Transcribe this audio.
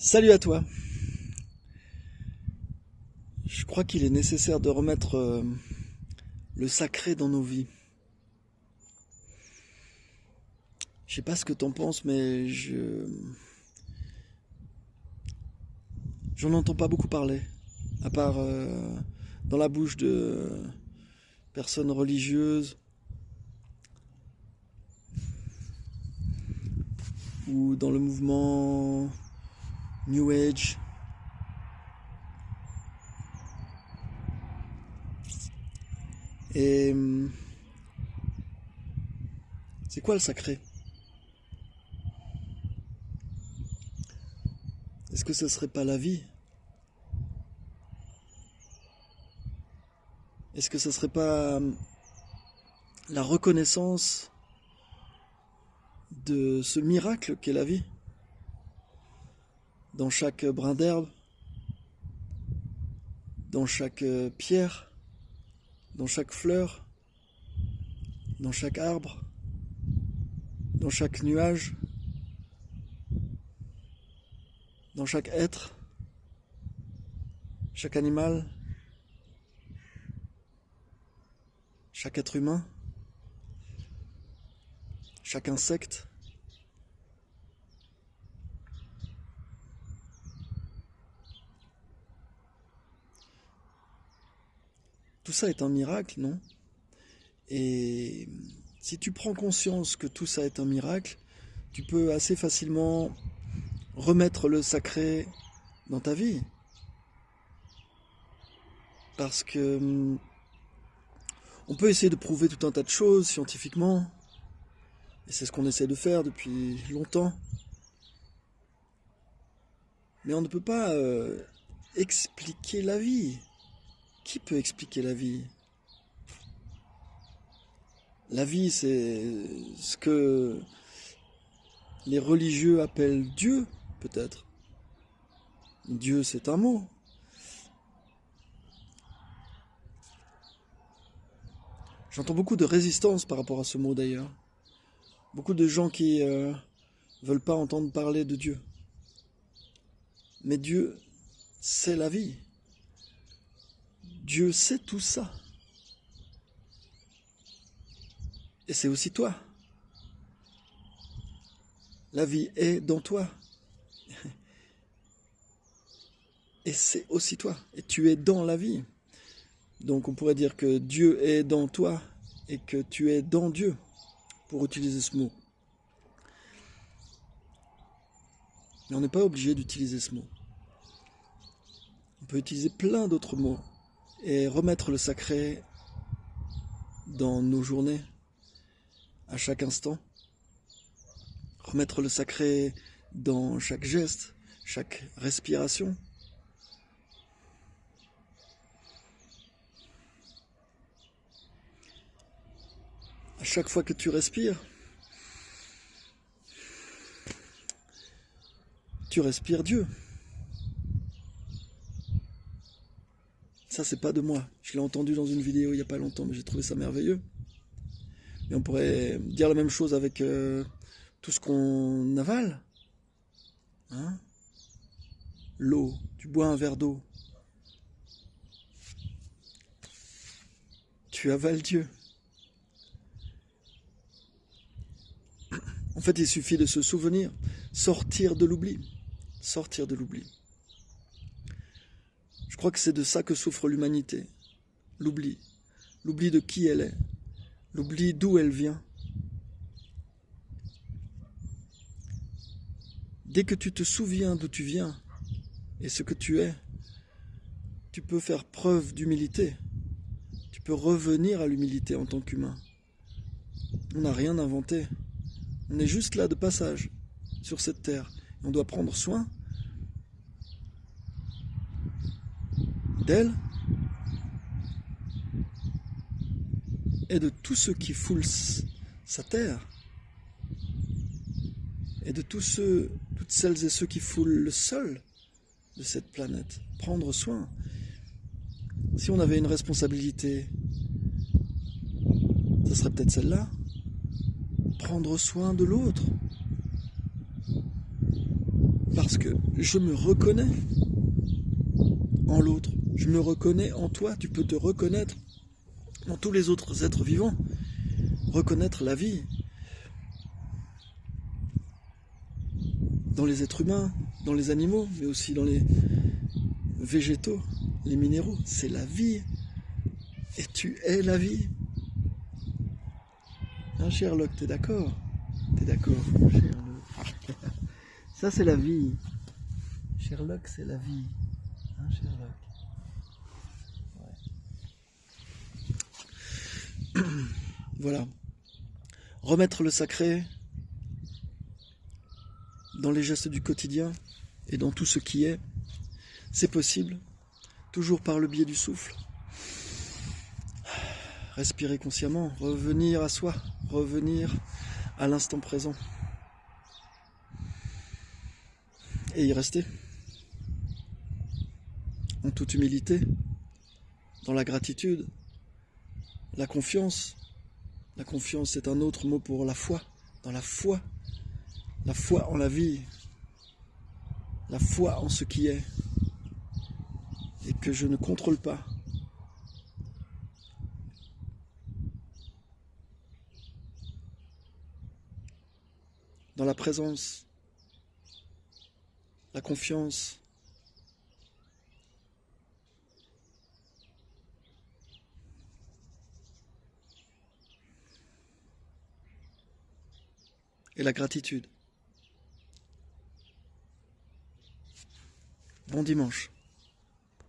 Salut à toi. Je crois qu'il est nécessaire de remettre le sacré dans nos vies. Je sais pas ce que t'en penses, mais j'en entends pas beaucoup parler, à part dans la bouche de personnes religieuses ou dans le mouvement New Age. Et c'est quoi le sacré? Est-ce que ce serait pas la vie? Est-ce que ce serait pas la reconnaissance de ce miracle qu'est la vie? Dans chaque brin d'herbe, dans chaque pierre, dans chaque fleur, dans chaque arbre, dans chaque nuage, dans chaque être, chaque animal, chaque être humain, chaque insecte. Tout ça est un miracle, non? Et si tu prends conscience que tout ça est un miracle, tu peux assez facilement remettre le sacré dans ta vie. Parce que on peut essayer de prouver tout un tas de choses scientifiquement, et c'est ce qu'on essaie de faire depuis longtemps. Mais on ne peut pas expliquer la vie. Qui peut expliquer la vie? La vie, c'est ce que les religieux appellent Dieu, peut-être. Dieu, c'est un mot. J'entends beaucoup de résistance par rapport à ce mot d'ailleurs. Beaucoup de gens qui veulent pas entendre parler de Dieu. Mais Dieu, c'est la vie. Dieu sait tout ça. Et c'est aussi toi. La vie est dans toi. Et c'est aussi toi. Et tu es dans la vie. Donc on pourrait dire que Dieu est dans toi et que tu es dans Dieu, pour utiliser ce mot. Mais on n'est pas obligé d'utiliser ce mot. On peut utiliser plein d'autres mots et remettre le sacré dans nos journées, à chaque instant. Remettre le sacré dans chaque geste, chaque respiration. À chaque fois que tu respires, Dieu. Ça, c'est pas de moi. Je l'ai entendu dans une vidéo il n'y a pas longtemps, mais j'ai trouvé ça merveilleux. Et on pourrait dire la même chose avec tout ce qu'on avale. Hein? L'eau, tu bois un verre d'eau. Tu avales Dieu. En fait, il suffit de se souvenir, sortir de l'oubli. Sortir de l'oubli. Je crois que c'est de ça que souffre l'humanité. L'oubli. L'oubli de qui elle est. L'oubli d'où elle vient. Dès que tu te souviens d'où tu viens et ce que tu es, tu peux faire preuve d'humilité. Tu peux revenir à l'humilité en tant qu'humain. On n'a rien inventé. On est juste là de passage sur cette terre. Et on doit prendre soin d'elle et de tous ceux qui foulent sa terre et de toutes celles et ceux qui foulent le sol de cette planète. Prendre soin. Si on avait une responsabilité, ce serait peut-être celle-là. Prendre soin de l'autre. Parce que je me reconnais en l'autre. Je me reconnais en toi. Tu peux te reconnaître dans tous les autres êtres vivants. Reconnaître la vie. Dans les êtres humains, dans les animaux, mais aussi dans les végétaux, les minéraux. C'est la vie. Et tu es la vie. Hein, Sherlock, t'es d'accord? T'es d'accord, Sherlock? Ça, c'est la vie. Sherlock, c'est la vie. Hein, Sherlock? Ouais. Voilà. Remettre le sacré dans les gestes du quotidien et dans tout ce qui est, c'est possible, toujours par le biais du souffle. Respirer consciemment, revenir à soi, revenir à l'instant présent. Et y rester. En toute humilité, dans la gratitude, la confiance. La confiance est un autre mot pour la foi. Dans la foi en la vie, la foi en ce qui est, et que je ne contrôle pas. Dans la présence, la confiance, et la gratitude. Bon dimanche.